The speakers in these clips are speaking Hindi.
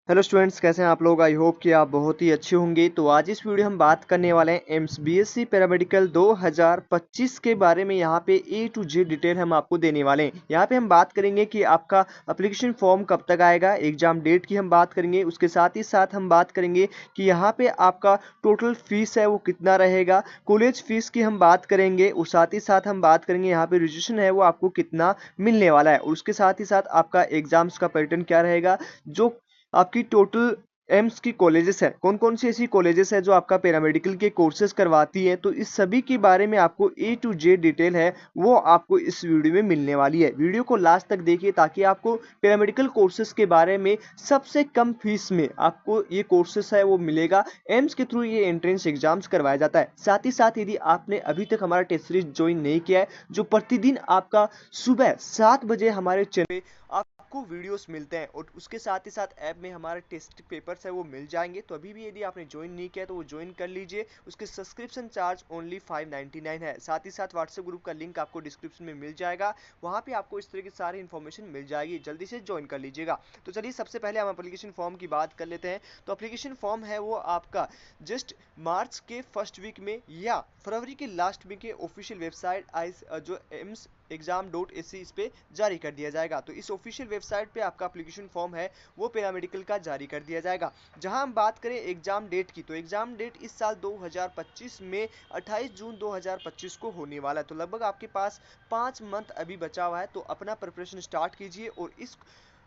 हेलो स्टूडेंट्स, कैसे हैं आप लोग। आई होप कि आप बहुत ही अच्छे होंगे। तो आज इस वीडियो हम बात करने वाले हैं एम्स बीएससी पैरामेडिकल 2025 के बारे में। यहाँ पे ए टू जेड डिटेल हम आपको देने वाले हैं। यहाँ पे हम बात करेंगे कि आपका एप्लीकेशन फॉर्म कब तक आएगा, एग्जाम डेट की हम बात करेंगे। उसके साथ ही साथ हम बात करेंगे कि यहाँ पे आपका टोटल फीस है वो कितना रहेगा, कॉलेज फीस की हम बात करेंगे। और साथ ही साथ हम बात करेंगे यहाँ पे रजिस्ट्रेशन है वो आपको कितना मिलने वाला है। और उसके साथ ही साथ आपका एग्जाम्स का पैटर्न क्या रहेगा, जो आपकी टोटल एम्स की कॉलेजेस है, कौन कौन सी ऐसी कॉलेजेस है जो आपका पैरामेडिकल के कोर्सेज करवाती है। तो इस सभी के बारे में आपको ए टू जेड डिटेल है वो आपको इस वीडियो में मिलने वाली है। वीडियो को लास्ट तक देखिए ताकि आपको पैरामेडिकल कोर्सेज के बारे में सबसे कम फीस में आपको ये कोर्सेज है वो मिलेगा। एम्स के थ्रू ये एंट्रेंस एग्जाम्स करवाया जाता है। साथ ही साथ यदि आपने अभी तक हमारा टेस्ट सीरीज ज्वाइन नहीं किया है, जो प्रतिदिन आपका सुबह 7 बजे हमारे चैनल आपको वीडियोस मिलते हैं, और उसके साथ ही साथ ऐप में हमारे टेस्ट पेपर्स है वो मिल जाएंगे। तो अभी भी यदि आपने ज्वाइन नहीं किया तो वो ज्वाइन कर लीजिए। उसके सब्सक्रिप्शन चार्ज ओनली 599 है। साथ ही साथ व्हाट्सएप ग्रुप का लिंक आपको डिस्क्रिप्शन में मिल जाएगा, वहाँ पे आपको इस तरह की सारी इन्फॉर्मेशन मिल जाएगी। जल्दी से ज्वाइन कर लीजिएगा। तो चलिए सबसे पहले हम एप्लीकेशन फॉर्म की बात कर लेते हैं। तो एप्लीकेशन फॉर्म है वो आपका जस्ट मार्च के फर्स्ट वीक में या फरवरी के लास्ट वीक के ऑफिशियल वेबसाइट जो एम्स exam.ac इस पे जारी कर दिया जाएगा। तो इस ऑफिशियल वेबसाइट पे आपका एप्लीकेशन फॉर्म है वो पैरामेडिकल का जारी कर दिया जाएगा। जहां हम बात करें एग्जाम डेट की, तो एग्जाम डेट इस साल 2025 में 28 जून 2025 को होने वाला है। तो लगभग आपके पास 5 मंथ अभी बचा हुआ है। तो अपना प्रिपरेशन स्टार्ट कीजिए और इस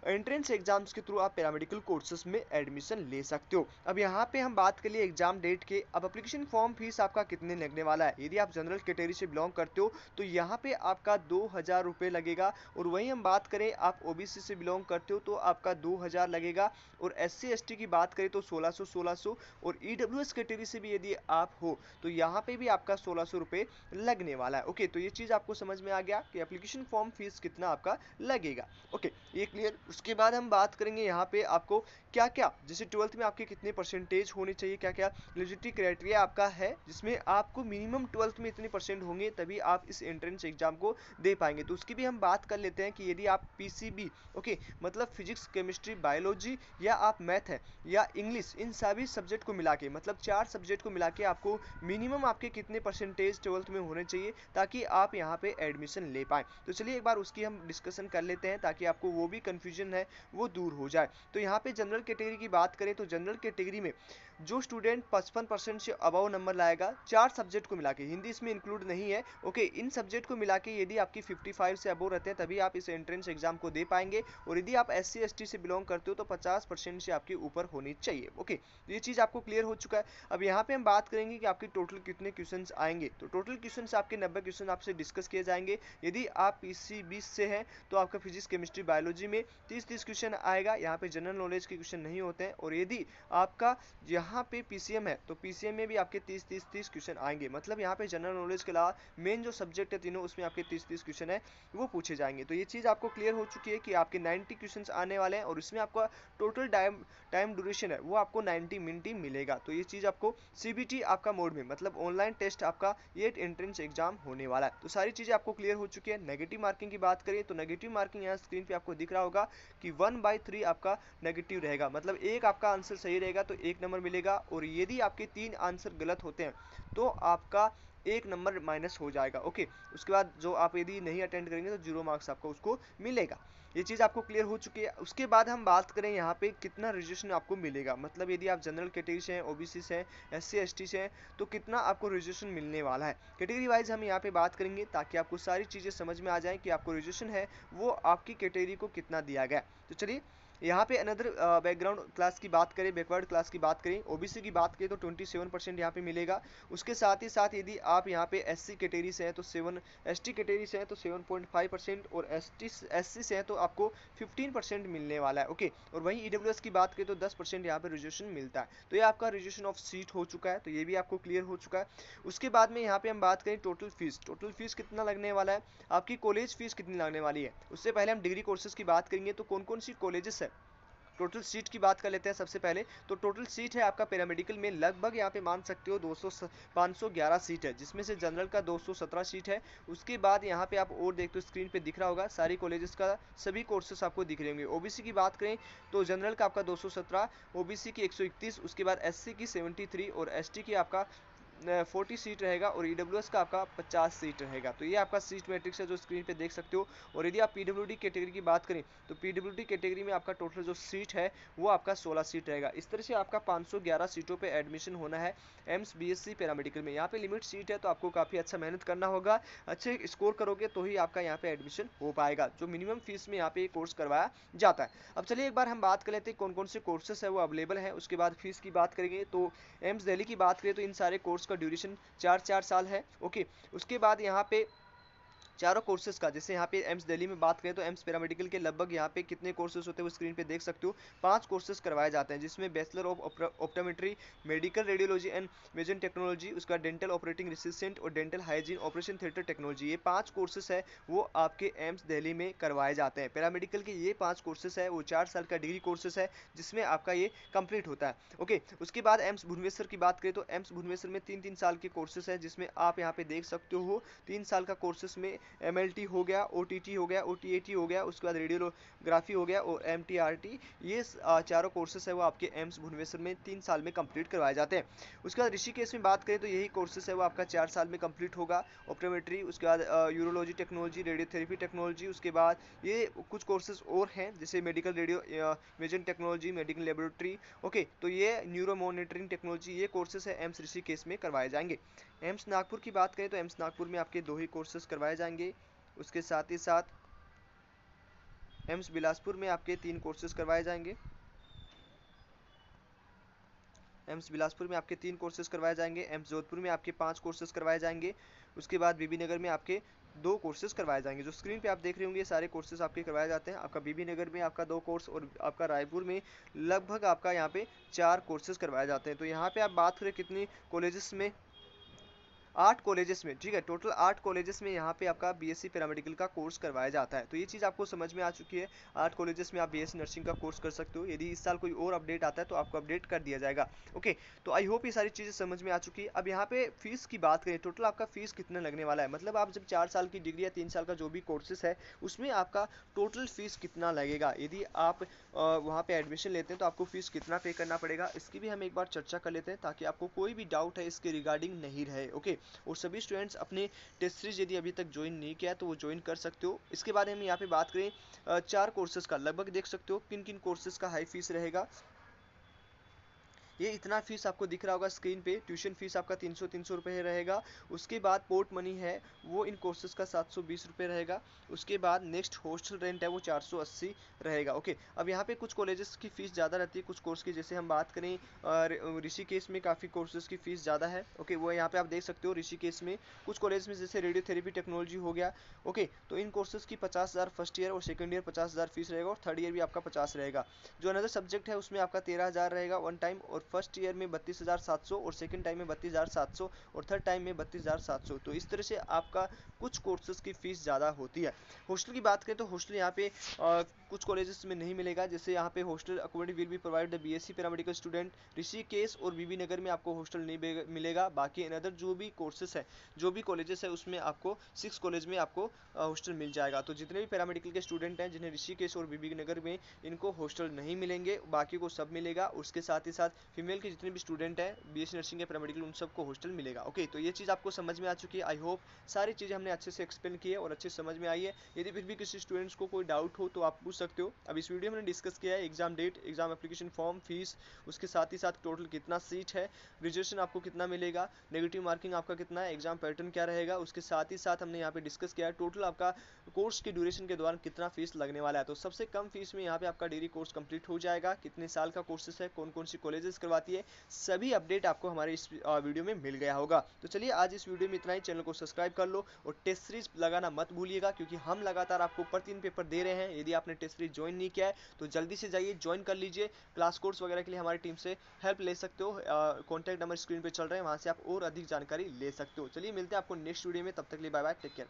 एंट्रेंस एग्जाम्स के थ्रू आप पैरामेडिकल कोर्सेज में एडमिशन ले सकते हो। अब यहाँ पे हम बात कर लिए एग्जाम डेट के। अब एप्लीकेशन फॉर्म फीस आपका कितने लगने वाला है, यदि आप जनरल कैटेगरी से बिलोंग करते हो तो यहाँ पे आपका 2000 रुपये लगेगा। और वहीं हम बात करें आप ओबीसी से बिलोंग करते हो तो आपका 2000 लगेगा। और एससी एसटी की बात करें तो 1600 और ईडब्ल्यूएस कैटेगरी से भी यदि आप हो तो यहाँ पे भी आपका 1600 रुपये लगने वाला है। ओके, तो ये चीज़ आपको समझ में आ गया कि एप्लीकेशन फॉर्म फीस कितना आपका लगेगा। ओके, ये क्लियर। उसके बाद हम बात करेंगे यहाँ पे आपको क्या क्या, जैसे 12th में आपके कितने परसेंटेज होने चाहिए, क्या क्या एलिजिबिलिटी क्राइटेरिया आपका है, जिसमें आपको मिनिमम 12th में इतने परसेंट होंगे तभी आप इस एंट्रेंस एग्जाम को दे पाएंगे। तो उसकी भी हम बात कर लेते हैं कि यदि आप पीसीबी ओके मतलब फिजिक्स केमिस्ट्री बायोलॉजी या आप मैथ है या इंग्लिश, इन सभी सब्जेक्ट को मिला के मतलब 4 सब्जेक्ट को मिला के आपको मिनिमम आपके कितने परसेंटेज 12th में होने चाहिए ताकि आप यहाँ पे एडमिशन ले पाए। तो चलिए एक बार उसकी हम डिस्कशन कर लेते हैं ताकि आपको वो भी कंफ्यूजन है वो दूर हो जाए। तो यहाँ पे जनरल कैटेगरी की बात करें तो जनरल कैटेगरी में जो स्टूडेंट 55% से अबव नंबर लाएगा 4 सब्जेक्ट को मिला के, हिंदी इसमें इंक्लूड नहीं है ओके, इन सब्जेक्ट को मिला के यदि आपकी 55 से अबव रहते हैं तभी आप इस एंट्रेंस एग्जाम को दे पाएंगे। और यदि आप एससी एसटी से बिलोंग करते हो तो 50% से आपके ऊपर होनी चाहिए। ओके, तो ये चीज़ आपको क्लियर हो चुका है। अब यहाँ पे हम बात करेंगे कि आपके टोटल कितने क्वेश्चन आएंगे। तो टोटल क्वेश्चन आपके 90 क्वेश्चन आपसे डिस्कस किए जाएंगे। यदि आप पीसी 20 से हैं तो आपका फिजिक्स केमिस्ट्री बायोलॉजी में 30-30 क्वेश्चन आएगा। यहाँ पे जनरल नॉलेज के क्वेश्चन नहीं होते हैं। और यदि आपका यहाँ पे पीसीएम है तो पीसीएम में भी आपके 30-30 क्वेश्चन आएंगे। मतलब यहाँ पे जनरल नॉलेज के अलावा मेन जो सब्जेक्ट है तीनों उसमें आपके 30-30 क्वेश्चन है वो पूछे जाएंगे। तो ये चीज़ आपको क्लियर हो चुकी है कि आपके 90 क्वेश्चन आने वाले हैं और इसमें आपका टोटल टाइम ड्यूरेशन है वो आपको 90 मिनट ही मिलेगा। तो ये चीज़ आपको सीबीटी आपका मोड में मतलब ऑनलाइन टेस्ट आपका ये एंट्रेंस एग्जाम होने वाला है। तो सारी चीज़ें आपको क्लियर हो चुकी है। नेगेटिव मार्किंग की बात करें तो नेगेटिव मार्किंग यहाँ स्क्रीन पे आपको दिख रहा होगा कि 1/3 आपका नेगेटिव रहेगा। मतलब एक आपका आंसर सही रहेगा तो 1 नंबर मिलेगा, और यदि आपके 3 आंसर गलत होते हैं तो आपका 1 नंबर माइनस हो जाएगा। ओके, उसके बाद जो आप यदि नहीं अटेंड करेंगे तो 0 मार्क्स आपको उसको मिलेगा। ये चीज़ आपको क्लियर हो चुकी है। उसके बाद हम बात करें यहाँ पे कितना रजिस्ट्रेशन आपको मिलेगा। मतलब यदि आप जनरल कैटेगरी से हैं, ओबीसी से हैं, एससी एसटी से हैं तो कितना आपको रजिस्ट्रेशन मिलने वाला है। कैटेगरी वाइज हम यहाँ पे बात करेंगे ताकि आपको सारी चीज़ें समझ में आ जाए कि आपको रजिस्ट्रेशन है वो आपकी कैटेगरी को कितना दिया गया। तो चलिए यहाँ पे अनदर बैकग्राउंड क्लास की बात करें, बैकवर्ड क्लास की बात करें, ओबीसी की बात करें तो 27% यहाँ पे मिलेगा। उसके साथ ही साथ यदि आप यहाँ पे एससी कैटेगरी से हैं तो 7, एसटी कैटेगरी से हैं तो 7.5% और एससी से हैं तो आपको 15% मिलने वाला है। ओके, और वहीं ईडब्ल्यूएस की बात करें तो 10% यहाँ पे रिजर्वेशन मिलता है। तो ये आपका रिजर्वेशन ऑफ सीट हो चुका है, तो ये भी आपको क्लियर हो चुका है। उसके बाद में यहाँ पे हम बात करें टोटल फीस कितना लगने वाला है, आपकी कॉलेज फीस कितनी लगने वाली है। उससे पहले हम डिग्री कोर्सेज की बात करेंगे तो कौन कौन सी कॉलेजेस है टोटल सीट की बात कर लेते हैं सबसे पहले। तो टोटल सीट है आपका पैरामेडिकल में लगभग यहाँ पे मान सकते हो 511 सीट है, जिसमें से जनरल का 217 सीट है। उसके बाद यहाँ पे आप और देखते हो स्क्रीन पे दिख रहा होगा सारी कॉलेजेस का सभी कोर्सेस आपको दिख रहे होंगे। ओबीसी की बात करें तो जनरल का आपका 217, ओबीसी की 131, उसके बाद एससी की 73 और एसटी की आपका 40 सीट रहेगा और ईडब्ल्यूएस का आपका 50 सीट रहेगा। तो ये आपका सीट मैट्रिक्स है जो स्क्रीन पे देख सकते हो। और यदि आप पीडब्ल्यूडी कैटेगरी की बात करें तो पीडब्ल्यूडी कैटेगरी में आपका टोटल जो सीट है वो आपका 16 सीट रहेगा। इस तरह से आपका 511 सीटों पे एडमिशन होना है एम्स बीएससी पैरामेडिकल में। यहाँ पे लिमिट सीट है तो आपको काफ़ी अच्छा मेहनत करना होगा, अच्छे स्कोर करोगे तो ही आपका यहाँ पे एडमिशन हो पाएगा, जो मिनिमम फीस में यहाँ पे कोर्स करवाया जाता है। अब चलिए एक बार हम बात कर लेते हैं कौन कौन से कोर्सेस है वो अवेलेबल है, उसके बाद फीस की बात करेंगे। तो एम्स दिल्ली की बात करें तो इन सारे कोर्स का ड्यूरेशन 4 साल है। ओके, उसके बाद यहाँ पे चारों कोर्सेज का, जैसे यहाँ पे एम्स दिल्ली में बात करें तो एम्स पैरामेडिकल के लगभग यहाँ पे कितने कोर्सेज होते हैं वो स्क्रीन पे देख सकते हो। 5 कोर्सेज करवाए जाते हैं, जिसमें bachelor of optometry, medical radiology and vision technology, उसका डेंटल ऑपरेटिंग असिस्टेंट और dental hygiene operation theatre technology, ये 5 कोर्सेज है वो आपके एम्स दिल्ली में करवाए जाते हैं। पैरामेडिकल के ये 5 कोर्सेज है वो 4 साल का डिग्री कोर्सेज है जिसमें आपका ये कंप्लीट होता है। ओके, उसके बाद एम्स भुवनेश्वर की बात करें तो एम्स भुवनेश्वर में 3-3 साल के कोर्सेज है, जिसमें आप यहाँ पे देख सकते हो 3 साल का कोर्सेज में एमएलटी हो गया, ओटीटी हो गया, ओटीएटी हो गया, उसके बाद रेडियोग्राफी हो गया और एमटीआरटी, ये चारों कोर्सेज है वो आपके एम्स भुवनेश्वर में 3 साल में कंप्लीट करवाए जाते हैं। उसके बाद ऋषिकेश में बात करें तो यही कोर्सेज है वो आपका 4 साल में कंप्लीट होगा, ऑप्टोमेट्री, उसके बाद यूरोलॉजी टेक्नोलॉजी, रेडियोथेरेपी टेक्नोलॉजी, उसके बाद ये कुछ कोर्सेज और हैं जैसे medical radio vision technology, medical laboratory. Okay, तो ये न्यूरो मॉनिटरिंग टेक्नोलॉजी, ये कोर्सेज है एम्स ऋषिकेश में करवाए जाएंगे। एम्स नागपुर की बात करें तो एम्स नागपुर में आपके 2 ही कोर्सेज करवाए जाएंगे। उसके साथ ही साथ एम्स बिलासपुर में आपके 3 कोर्सेज करवाए जाएंगे। एम्स बिलासपुर में आपके 3 कोर्सेज करवाए जाएंगे। एम्स जोधपुर में आपके 5 कोर्सेज करवाए जाएंगे। उसके बाद बीबी नगर में आपके 2 कोर्सेज करवाए जाएंगे। जो स्क्रीन पे आप देख रहे होंगे ये सारे कोर्सेज आपके करवाए जाते हैं। आपका बीबी नगर में आपका 2 कोर्स और आपका रायपुर में लगभग आपका यहाँ पे 4 कोर्सेज करवाए जाते हैं। तो यहाँ पे आप बात करें कितनी कॉलेजेस में, 8 कॉलेजेस में, ठीक है, टोटल 8 कॉलेजेस में यहाँ पे आपका बीएससी पैरामेडिकल का कोर्स करवाया जाता है। तो ये चीज़ आपको समझ में आ चुकी है, 8 कॉलेजेस में आप बीएससी नर्सिंग का कोर्स कर सकते हो। यदि इस साल कोई और अपडेट आता है तो आपको अपडेट कर दिया जाएगा। ओके, तो आई होप ये सारी चीज़ें समझ में आ चुकी है। अब यहाँ पे फीस की बात करें, टोटल आपका फीस कितना लगने वाला है, मतलब आप जब 4 साल की डिग्री या 3 साल का जो भी कोर्सेस है उसमें आपका टोटल फीस कितना लगेगा, यदि आप वहाँ पे एडमिशन लेते हैं तो आपको फीस कितना पे करना पड़ेगा, इसकी भी हम एक बार चर्चा कर लेते हैं ताकि आपको कोई भी डाउट है इसके रिगार्डिंग नहीं रहे। ओके, और सभी स्टूडेंट्स अपने टेस्ट सीरीज यदि अभी तक ज्वाइन नहीं किया तो वो ज्वाइन कर सकते हो। इसके बाद हम यहाँ पे बात करें 4 कोर्सेज का, लगभग देख सकते हो किन किन कोर्सेज का हाई फीस रहेगा। ये इतना फीस आपको दिख रहा होगा स्क्रीन पे, ट्यूशन फीस आपका 300 रुपये रहेगा। उसके बाद पोर्ट मनी है वो इन कोर्सेज का 720 रुपये रहेगा। उसके बाद नेक्स्ट हॉस्टल रेंट है वो 480 रहेगा। ओके, अब यहाँ पे कुछ कॉलेजेस की फ़ीस ज़्यादा रहती है कुछ कोर्स की, जैसे हम बात करें ऋषिकेश में काफ़ी कोर्सेज की फ़ीस ज़्यादा है। ओके, वो यहाँ पे आप देख सकते हो ऋषिकेश में कुछ कॉलेज में जैसे रेडियोथेरेपी टेक्नोलॉजी हो गया। ओके, तो इन कोर्सेज की 50,000 फर्स्ट ईयर और सेकंड ईयर 50,000 फीस रहेगा और थर्ड ईयर भी आपका 50 रहेगा। जो अनदर सब्जेक्ट है उसमें आपका 13,000 रहेगा वन टाइम, और फर्स्ट ईयर में 32,700 और सेकंड टाइम में 32,700 और थर्ड टाइम में 32,700। तो इस तरह से आपका कुछ कोर्सेज की फीस ज़्यादा होती है। हॉस्टल की बात करें तो हॉस्टल यहाँ पे कुछ कॉलेजेस में नहीं मिलेगा, जैसे यहाँ पे hostel accommodation will be provide the BSc paramedical student. Rishikesh और बीबी नगर में आपको हॉस्टल नहीं मिलेगा। बाकी अनदर जो भी कोर्सेस है, जो भी कॉलेजेस है उसमें आपको 6 कॉलेज में आपको हॉस्टल मिल जाएगा। तो जितने भी पैरामेडिकल के स्टूडेंट हैं जिन्हें ऋषिकेश और बीबी नगर में इनको हॉस्टल नहीं मिलेंगे, बाकी को सब मिलेगा। उसके साथ ही साथ फीमेल के जितने भी स्टूडेंट हैं बीएससी नर्सिंग या पैरामेडिकल उन सबको हॉस्टल मिलेगा। ओके, तो ये चीज़ आपको समझ में आ चुकी है। आई होप सारी चीज़ें हमने अच्छे से एक्सप्लेन की है और अच्छे समझ में आई है। यदि फिर भी किसी स्टूडेंट्स को कोई डाउट हो तो आप पूछ सकते हो। अब इस वीडियो में डिस्कस किया है exam date, exam application form, fees, उसके साथ ही साथ टोटल कितना सीट है, रिजर्वेशन आपको कितना मिलेगा, नेगेटिव मार्किंग आपका कितना है, एग्जाम पैटर्न क्या रहेगा। उसके साथ ही साथ हमने यहाँ पे डिस्कस किया है टोटल आपका कोर्स के ड्यूरेशन के दौरान कितना फीस लगने वाला है। तो सबसे कम फीस में यहाँ पे आपका डिग्री कोर्स कंप्लीट हो जाएगा। कितने साल का कोर्सेस है, कौन कौन सी कॉलेजेस करवाती है, सभी अपडेट आपको हमारे इस वीडियो में मिल गया होगा। तो चलिए आज इस वीडियो में इतना ही। चैनल को सब्सक्राइब कर लो और टेस्ट सीरीज लगाना मत भूलिएगा, क्योंकि हम लगातार आपको प्रतिदिन पेपर दे रहे हैं। यदि आपने टेस्ट सीरीज ज्वाइन नहीं किया है तो जल्दी से जाइए ज्वाइन कर लीजिए। क्लास कोर्स वगैरह के लिए हमारी टीम से हेल्प ले सकते हो। कॉन्टैक्ट नंबर स्क्रीन पर चल रहे हैं, वहाँ से आप और अधिक जानकारी ले सकते हो। चलिए मिलते हैं आपको नेक्स्ट वीडियो में, तब तक के लिए बाय बाय, टेक केयर।